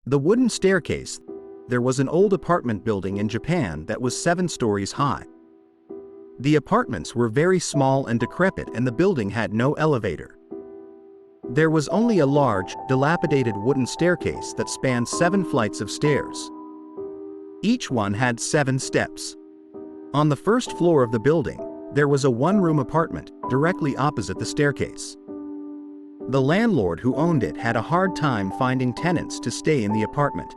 The wooden staircase. There was an old apartment building in Japan that was 7 stories high. The apartments were very small and decrepit, and the building had no elevator. There was only a large, dilapidated wooden staircase that spanned 7 flights of stairs. Each one had 7 steps. On the first floor of the building, there was a one-room apartment directly opposite the staircase. The landlord who owned it had a hard time finding tenants to stay in the apartment.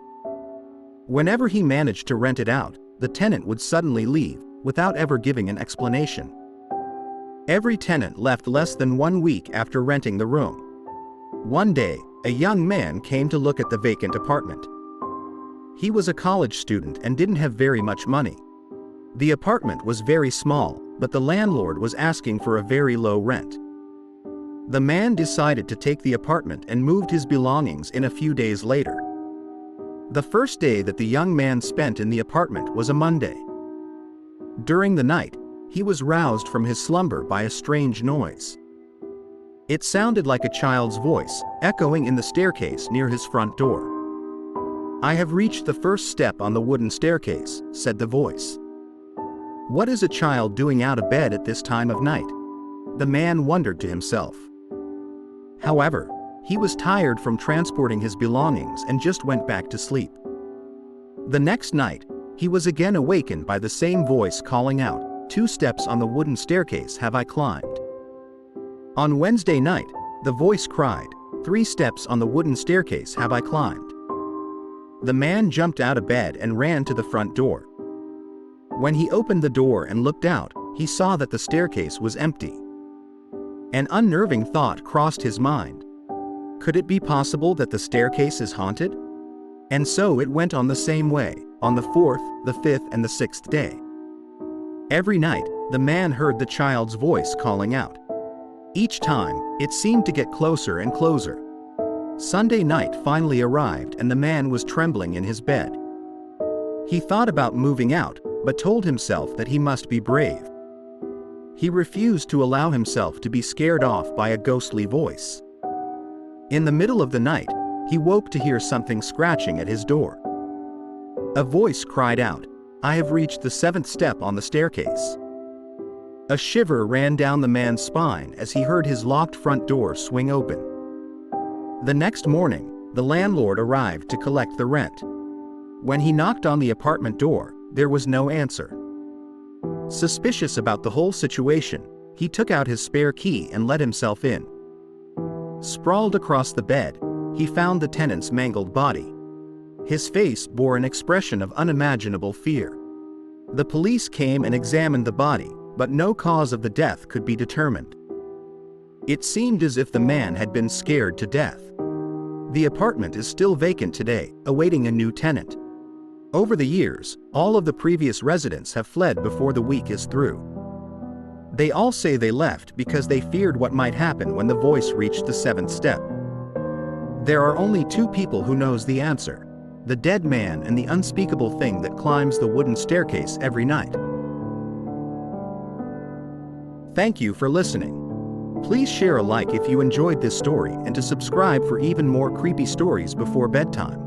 Whenever he managed to rent it out, the tenant would suddenly leave, without ever giving an explanation. Every tenant left less than 1 week after renting the room. One day, a young man came to look at the vacant apartment. He was a college student and didn't have very much money. The apartment was very small, but the landlord was asking for a very low rent. The man decided to take the apartment and moved his belongings in a few days later. The first day that the young man spent in the apartment was a Monday. During the night, he was roused from his slumber by a strange noise. It sounded like a child's voice, echoing in the staircase near his front door. "I have reached the first step on the wooden staircase," said the voice. "What is a child doing out of bed at this time of night?" The man wondered to himself. However, he was tired from transporting his belongings and just went back to sleep. The next night, he was again awakened by the same voice calling out, "2 steps on the wooden staircase have I climbed." On Wednesday night, the voice cried, "3 steps on the wooden staircase have I climbed." The man jumped out of bed and ran to the front door. When he opened the door and looked out, he saw that the staircase was empty. An unnerving thought crossed his mind. Could it be possible that the staircase is haunted? And so it went on the same way, on the 4th, the 5th, and the 6th day. Every night, the man heard the child's voice calling out. Each time, it seemed to get closer and closer. Sunday night finally arrived and the man was trembling in his bed. He thought about moving out, but told himself that he must be brave. He refused to allow himself to be scared off by a ghostly voice. In the middle of the night, he woke to hear something scratching at his door. A voice cried out, "I have reached the 7th step on the staircase." A shiver ran down the man's spine as he heard his locked front door swing open. The next morning, the landlord arrived to collect the rent. When he knocked on the apartment door, there was no answer. Suspicious about the whole situation, he took out his spare key and let himself in. Sprawled across the bed, he found the tenant's mangled body. His face bore an expression of unimaginable fear. The police came and examined the body, but no cause of the death could be determined. It seemed as if the man had been scared to death. The apartment is still vacant today, awaiting a new tenant. Over the years, all of the previous residents have fled before the week is through. They all say they left because they feared what might happen when the voice reached the 7th step. There are only 2 people who knows the answer: the dead man and the unspeakable thing that climbs the wooden staircase every night. Thank you for listening. Please share a like if you enjoyed this story and to subscribe for even more creepy stories before bedtime.